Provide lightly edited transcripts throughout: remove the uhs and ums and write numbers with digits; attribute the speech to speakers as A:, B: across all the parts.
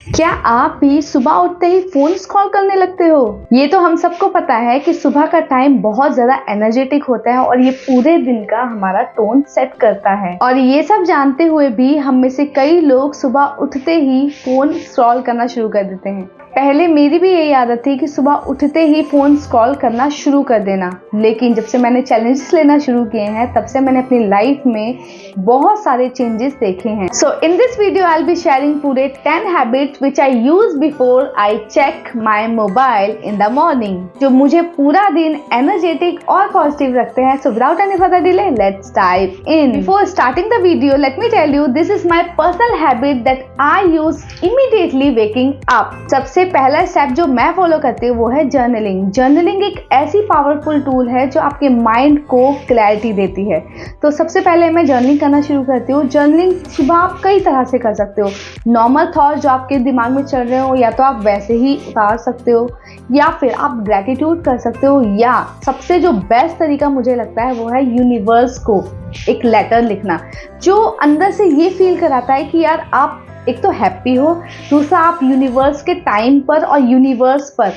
A: क्या आप भी सुबह उठते ही फोन स्क्रॉल करने लगते हो? ये तो हम सबको पता है कि सुबह का टाइम बहुत ज्यादा एनर्जेटिक होता है और ये पूरे दिन का हमारा टोन सेट करता है। और ये सब जानते हुए भी हम में से कई लोग सुबह उठते ही फोन स्क्रॉल करना शुरू कर देते हैं। पहले मेरी भी यही आदत थी कि सुबह उठते ही फोन स्क्रॉल करना शुरू कर देना, लेकिन जब से मैंने चैलेंजेस लेना शुरू किए हैं तब से मैंने अपनी लाइफ में बहुत सारे चेंजेस देखे हैं। So in this video I will be sharing पूरे 10 habits which I use before I check my mobile in the morning, जो मुझे पूरा दिन एनर्जेटिक और पॉजिटिव रखते हैं। So without any further delay let's dive in. Before starting the video let me tell you this is my personal habit that I use immediately waking up. सबसे पहला step जो मैं फॉलो करती हूँ वो है जर्नलिंग। जर्नलिंग एक ऐसी पावरफुल टूल है जो आपके माइंड को क्लैरिटी देती है। तो सबसे पहले मैं जर्नलिंग करना शुरू करती हूँ। जर्नलिंग सुबह आप कई तरह से कर सकते हो। नॉर्मल थॉट जो आपके दिमाग में चल रहे हो या तो आप वैसे ही उतार सकते हो, या फिर आप ग्रेटिट्यूड कर सकते हो, या सबसे जो बेस्ट तरीका मुझे लगता है वो है यूनिवर्स को एक लेटर लिखना, जो अंदर से ये फील कराता है कि यार आप एक तो हैप्पी हो, दूसरा आप यूनिवर्स के टाइम पर और यूनिवर्स पर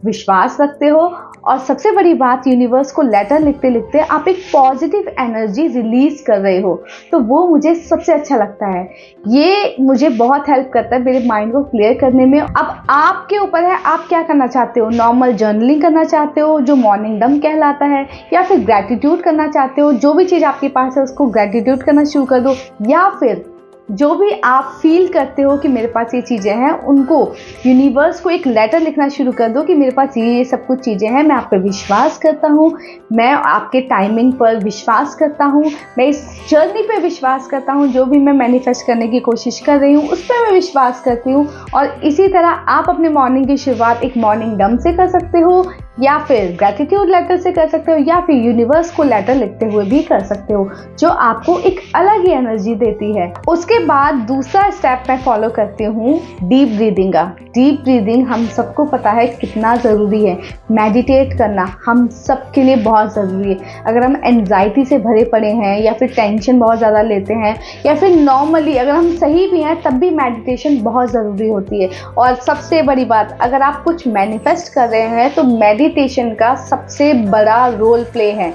A: विश्वास रखते हो, और सबसे बड़ी बात यूनिवर्स को लेटर लिखते लिखते आप एक पॉजिटिव एनर्जी रिलीज कर रहे हो। तो वो मुझे सबसे अच्छा लगता है। ये मुझे बहुत हेल्प करता है मेरे माइंड को क्लियर करने में। अब आपके ऊपर है आप क्या करना चाहते हो। नॉर्मल जर्नलिंग करना चाहते हो जो मॉर्निंग डम कहलाता है, या फिर ग्रेटिट्यूड करना चाहते हो, जो भी चीज़ आपके पास है उसको ग्रेटिट्यूड करना शुरू कर दो, या फिर जो भी आप फील करते हो कि मेरे पास ये चीज़ें हैं उनको यूनिवर्स को एक लेटर लिखना शुरू कर दो कि मेरे पास ये सब कुछ चीज़ें हैं, मैं आप पे विश्वास करता हूँ, मैं आपके टाइमिंग पर विश्वास करता हूँ, मैं इस जर्नी पे विश्वास करता हूँ, जो भी मैं मैनिफेस्ट करने की कोशिश कर रही हूँ उस पर मैं विश्वास करती हूँ। और इसी तरह आप अपने मॉर्निंग की शुरुआत एक मॉर्निंग डम से कर सकते हो, या फिर ग्रेटिट्यूड लेटर से कर सकते हो, या फिर यूनिवर्स को लेटर लिखते हुए भी कर सकते हो, जो आपको एक अलग ही एनर्जी देती है। उसके बाद दूसरा स्टेप मैं फॉलो करती हूँ डीप ब्रीदिंग का। डीप ब्रीदिंग हम सबको पता है कितना ज़रूरी है। मेडिटेट करना हम सबके लिए बहुत ज़रूरी है। अगर हम एंजाइटी से भरे पड़े हैं, या फिर टेंशन बहुत ज़्यादा लेते हैं, या फिर नॉर्मली अगर हम सही भी हैं तब भी मेडिटेशन बहुत ज़रूरी होती है। और सबसे बड़ी बात, अगर आप कुछ मैनिफेस्ट कर रहे हैं तो मेडिटेशन का सबसे बड़ा रोल प्ले है।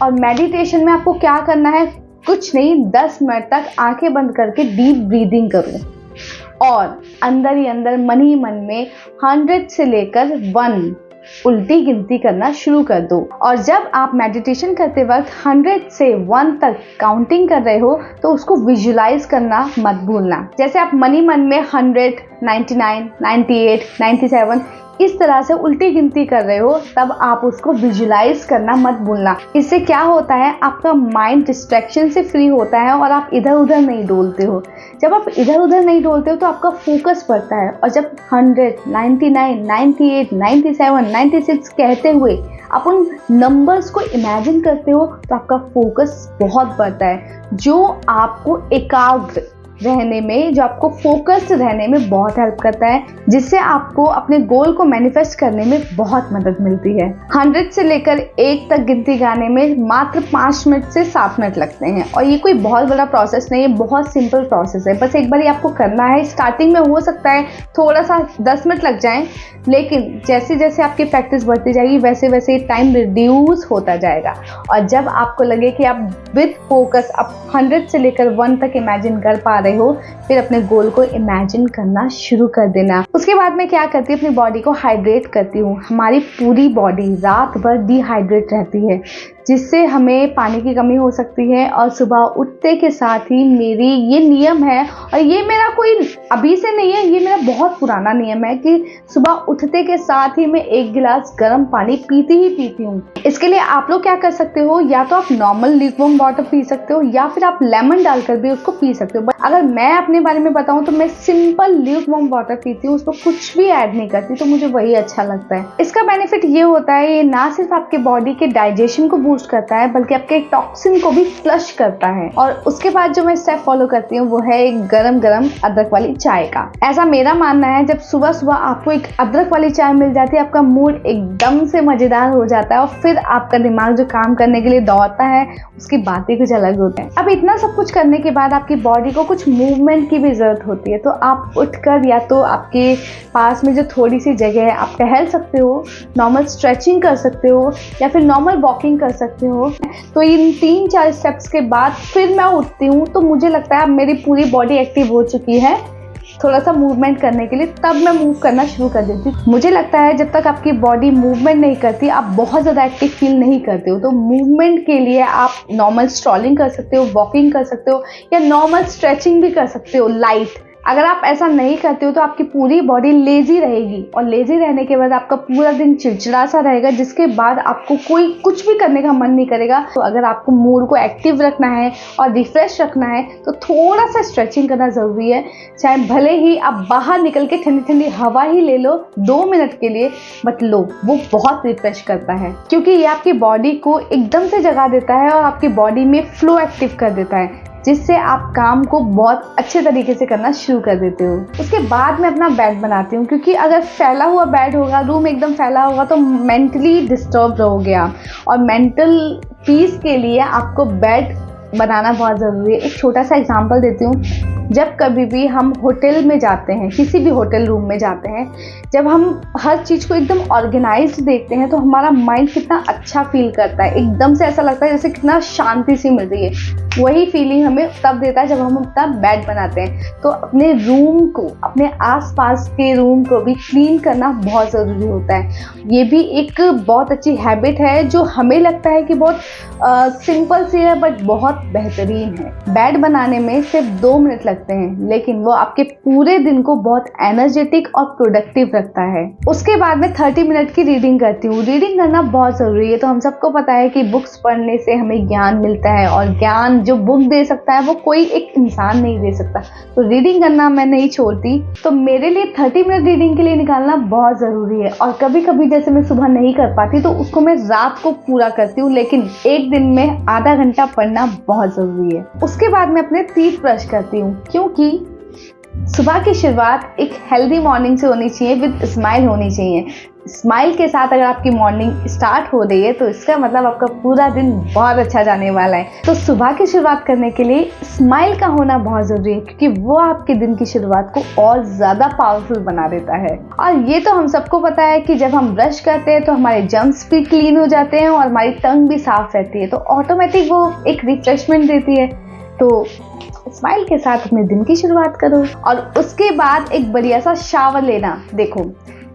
A: और मेडिटेशन में आपको क्या करना है, कुछ नहीं, 10 मिनट तक आंखें बंद करके डीप ब्रीदिंग करो और अंदर ही अंदर मन ही मन में 100 से लेकर 1 उल्टी गिनती करना शुरू कर दो। और जब आप मेडिटेशन करते वक्त 100 से 1 तक काउंटिंग कर रहे हो तो उसको विजुलाइज करना मत भूलना। जैसे आप मन ही मन में 100, 99, 98, 97 इस तरह से उल्टी गिनती कर रहे हो, तब आप उसको विजुलाइज करना मत भूलना। इससे क्या होता है, आपका माइंड डिस्ट्रैक्शन से फ्री होता है और आप इधर उधर नहीं डोलते हो। जब आप इधर उधर नहीं डोलते हो तो आपका फोकस बढ़ता है। और जब 100, 99, 98, 97, 96 कहते हुए आप उन नंबर्स को इमेजिन करते हो तो आपका फोकस बहुत बढ़ता है, जो आपको एकाग्र रहने में, जो आपको फोकस्ड रहने में बहुत हेल्प करता है, जिससे आपको अपने गोल को मैनिफेस्ट करने में बहुत मदद मिलती है। 100 से लेकर 1 तक गिनती गाने में मात्र 5 मिनट से 7 मिनट लगते हैं, और ये कोई बहुत बड़ा प्रोसेस नहीं है, बहुत सिंपल प्रोसेस है। बस एक बार ही आपको करना है। स्टार्टिंग में हो सकता है थोड़ा सा 10 मिनट लग जाए, लेकिन जैसे जैसे आपकी प्रैक्टिस बढ़ती जाएगी वैसे वैसे टाइम रिड्यूस होता जाएगा। और जब आपको लगे कि आप विद फोकस आप 100 से लेकर 1 तक इमेजिन कर पा रहे हो, फिर अपने गोल को इमेजिन करना शुरू कर देना। उसके बाद मैं क्या करती हूँ, अपनी बॉडी को हाइड्रेट करती हूँ। हमारी पूरी बॉडी रात भर डिहाइड्रेट रहती है, जिससे हमें पानी की कमी हो सकती है। और सुबह उठते के साथ ही मेरी ये नियम है, और ये मेरा कोई अभी से नहीं है, ये मेरा बहुत पुराना नियम है कि सुबह उठते के साथ ही मैं 1 गिलास गर्म पानी पीती ही पीती हूँ। इसके लिए आप लोग क्या कर सकते हो, या तो आप नॉर्मल ल्यूकवार्म वाटर पी सकते हो, या फिर आप लेमन डालकर भी उसको पी सकते हो। बट अगर मैं अपने बारे में बताऊँ तो मैं सिंपल ल्यूकवार्म वाटर पीती हूँ, उसको कुछ भी ऐड नहीं करती, तो मुझे वही अच्छा लगता है। इसका बेनिफिट ये होता है, ये ना सिर्फ आपके बॉडी के डाइजेशन को बूस्ट करता है बल्कि आपके टॉक्सिन को भी फ्लश करता है। और उसके बाद जो मैं स्टेप फॉलो करती हूँ वो है एक गरम गरम अदरक वाली चाय का। ऐसा मेरा मानना है जब सुबह सुबह आपको एक अदरक वाली चाय मिल जाती है, आपका मूड एकदम से मजेदार हो जाता है और फिर आपका दिमाग जो काम करने के लिए दौड़ता है उसकी बातें कुछ अलग होते हैं। अब इतना सब कुछ करने के बाद आपकी बॉडी को कुछ मूवमेंट की भी जरूरत होती है, तो आप उठकर या तो आपके पास में जो थोड़ी सी जगह है आप टहल सकते हो, नॉर्मल स्ट्रेचिंग कर सकते हो या फिर नॉर्मल वॉकिंग कर सकते हो। तो इन 3-4 स्टेप्स के बाद फिर मैं उठती हूँ तो मुझे लगता है अब मेरी पूरी बॉडी एक्टिव हो चुकी है थोड़ा सा मूवमेंट करने के लिए, तब मैं मूव करना शुरू कर देती हूँ। मुझे लगता है जब तक आपकी बॉडी मूवमेंट नहीं करती आप बहुत ज़्यादा एक्टिव फील नहीं करते हो। तो मूवमेंट के लिए आप नॉर्मल स्ट्रॉलिंग कर सकते हो, वॉकिंग कर सकते हो या नॉर्मल स्ट्रेचिंग भी कर सकते हो लाइट। अगर आप ऐसा नहीं करते हो तो आपकी पूरी बॉडी लेजी रहेगी और लेजी रहने के बाद आपका पूरा दिन चिड़चिड़ा सा रहेगा, जिसके बाद आपको कोई कुछ भी करने का मन नहीं करेगा। तो अगर आपको मूड को एक्टिव रखना है और रिफ्रेश रखना है तो थोड़ा सा स्ट्रेचिंग करना ज़रूरी है। चाहे भले ही आप बाहर निकल के ठंडी ठंडी हवा ही ले लो 2 मिनट के लिए, बट लो, वो बहुत रिफ्रेश करता है क्योंकि ये आपकी बॉडी को एकदम से जगा देता है और आपकी बॉडी में फ्लो एक्टिव कर देता है, जिससे आप काम को बहुत अच्छे तरीके से करना शुरू कर देते हो। उसके बाद मैं अपना बेड बनाती हूँ क्योंकि अगर फैला हुआ बेड होगा, रूम एकदम फैला होगा तो मेंटली डिस्टर्ब रहोगे आप, और मेंटल पीस के लिए आपको बेड बनाना बहुत ज़रूरी है। एक छोटा सा एग्जांपल देती हूँ। जब कभी भी हम होटल में जाते हैं, किसी भी होटल रूम में जाते हैं, जब हम हर चीज़ को एकदम ऑर्गेनाइज्ड देखते हैं तो हमारा माइंड कितना अच्छा फील करता है, एकदम से ऐसा लगता है जैसे कितना शांति सी मिल रही है। वही फीलिंग हमें तब देता है जब हम अपना बेड बनाते हैं। तो अपने रूम को, अपने आसपास के रूम को भी क्लीन करना बहुत ज़रूरी होता है। ये भी एक बहुत अच्छी हैबिट है जो हमें लगता है कि बहुत सिंपल सी है बट बहुत बेहतरीन है। बेड बनाने में सिर्फ 2 मिनट लगते हैं लेकिन वो आपके पूरे दिन को बहुत एनर्जेटिक और प्रोडक्टिव रखता है। उसके बाद में 30 मिनट की रीडिंग करती हूँ। रीडिंग करना बहुत ज़रूरी है। तो हम सबको पता है कि बुक्स पढ़ने से हमें ज्ञान मिलता है और ज्ञान जो बुक दे सकता है वो कोई एक इंसान नहीं दे सकता। तो रीडिंग करना मैं नहीं छोड़ती। तो मेरे लिए 30 मिनट रीडिंग के लिए निकालना बहुत ज़रूरी है। और कभी कभी जैसे मैं सुबह नहीं कर पाती तो उसको मैं रात को पूरा करती हूँ, लेकिन एक दिन में आधा घंटा पढ़ना बहुत ज़रूरी है। उसके बाद मैं अपने टीथ ब्रश करती हूँ क्योंकि सुबह की शुरुआत एक हेल्दी मॉर्निंग से होनी चाहिए, विद स्माइल होनी चाहिए। स्माइल के साथ अगर आपकी मॉर्निंग स्टार्ट हो रही है तो इसका मतलब आपका पूरा दिन बहुत अच्छा जाने वाला है। तो सुबह की शुरुआत करने के लिए स्माइल का होना बहुत ज़रूरी है क्योंकि वो आपके दिन की शुरुआत को और ज़्यादा पावरफुल बना देता है। और ये तो हम सबको पता है कि जब हम ब्रश करते हैं तो हमारे जम्स भी क्लीन हो जाते हैं और हमारी टंग भी साफ रहती है, तो ऑटोमेटिक वो एक रिफ्रेशमेंट देती है। तो स्माइल के साथ अपने दिन की शुरुआत करो। और उसके बाद एक बढ़िया सा शावर लेना। देखो,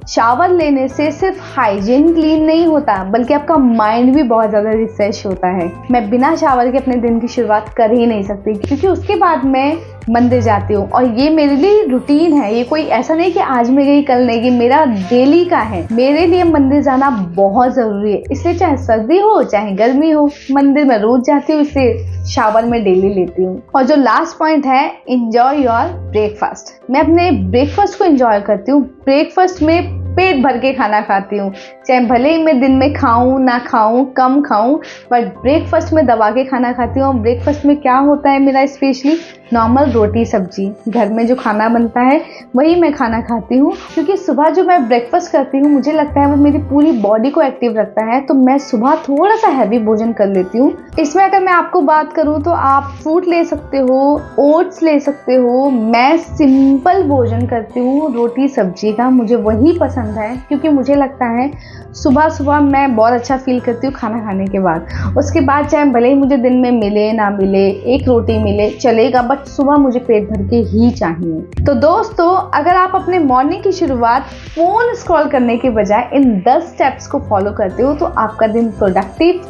A: शावर लेने से सिर्फ हाइजीन क्लीन नहीं होता बल्कि आपका माइंड भी बहुत ज़्यादा रिफ्रेश होता है। मैं बिना शावर के अपने दिन की शुरुआत कर ही नहीं सकती क्योंकि उसके बाद मैं मंदिर जाती हूँ और ये मेरे लिए रूटीन है। ये कोई ऐसा नहीं कि आज मैं गई कल नहीं गई, मेरा डेली का है। मेरे लिए मंदिर जाना बहुत ज़रूरी है, इसलिए चाहे सर्दी हो चाहे गर्मी हो, मंदिर में रोज जाती हूँ, इसलिए शावर में डेली लेती हूँ। और जो लास्ट पॉइंट है, एंजॉय योर ब्रेकफास्ट। मैं अपने ब्रेकफास्ट को एंजॉय करती हूँ। ब्रेकफास्ट में पेट भर के खाना खाती हूँ, चाहे भले ही मैं दिन में खाऊं ना खाऊं, कम खाऊं, बट ब्रेकफास्ट में दबा के खाना खाती हूँ। ब्रेकफास्ट में क्या होता है मेरा स्पेशली नॉर्मल रोटी सब्जी, घर में जो खाना बनता है वही मैं खाना खाती हूँ क्योंकि सुबह जो मैं ब्रेकफास्ट करती हूँ मुझे लगता है वो मेरी पूरी बॉडी को एक्टिव रखता है। तो मैं सुबह थोड़ा सा हैवी भोजन कर लेती हूँ। इसमें अगर मैं आपको बात करूँ तो आप फ्रूट ले सकते हो, ओट्स ले सकते हो। मैं सिंपल भोजन करती हूँ रोटी सब्जी का, मुझे वही पसंद है क्योंकि मुझे लगता है सुबह सुबह मैं बहुत अच्छा फील करती हूँ खाना खाने के बाद। उसके बाद चाहे भले ही मुझे दिन में मिले ना मिले, एक रोटी मिले चलेगा, बट सुबह मुझे पेट भर के ही चाहिए। तो दोस्तों, अगर आप अपने मॉर्निंग की शुरुआत फोन स्क्रॉल करने के बजाय इन 10 स्टेप्स को फॉलो करते हो तो आपका दिन प्रोडक्टिव,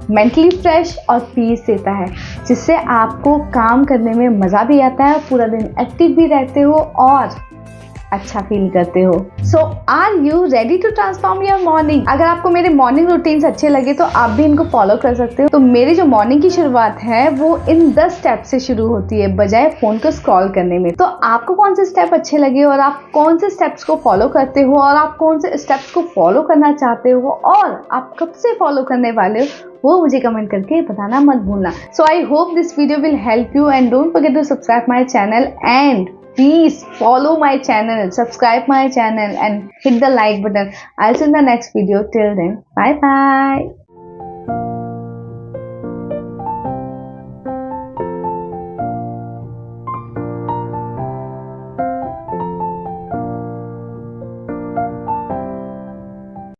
A: मेंटली फ्रेश और पीस देता है, जिससे आपको काम करने में मज़ा भी आता है, पूरा दिन एक्टिव भी रहते हो और अच्छा फील करते हो। So are you ready to transform your morning? अगर आपको मेरे मॉर्निंग रूटीन्स अच्छे लगे तो आप भी इनको फॉलो कर सकते हो। तो मेरी जो मॉर्निंग की शुरुआत है वो इन 10 स्टेप से शुरू होती है बजाय फोन को स्क्रॉल करने में। तो आपको कौन से स्टेप अच्छे लगे और आप कौन से स्टेप्स को फॉलो करते हो और आप कौन से स्टेप्स को फॉलो करना चाहते हो और आप कब से फॉलो करने वाले हो, वो मुझे कमेंट करके बताना मत भूलना। So I hope this video will help you and don't forget to subscribe my channel and please follow my channel, subscribe my channel and hit the like button. I'll see you in the next video. Till then, bye bye.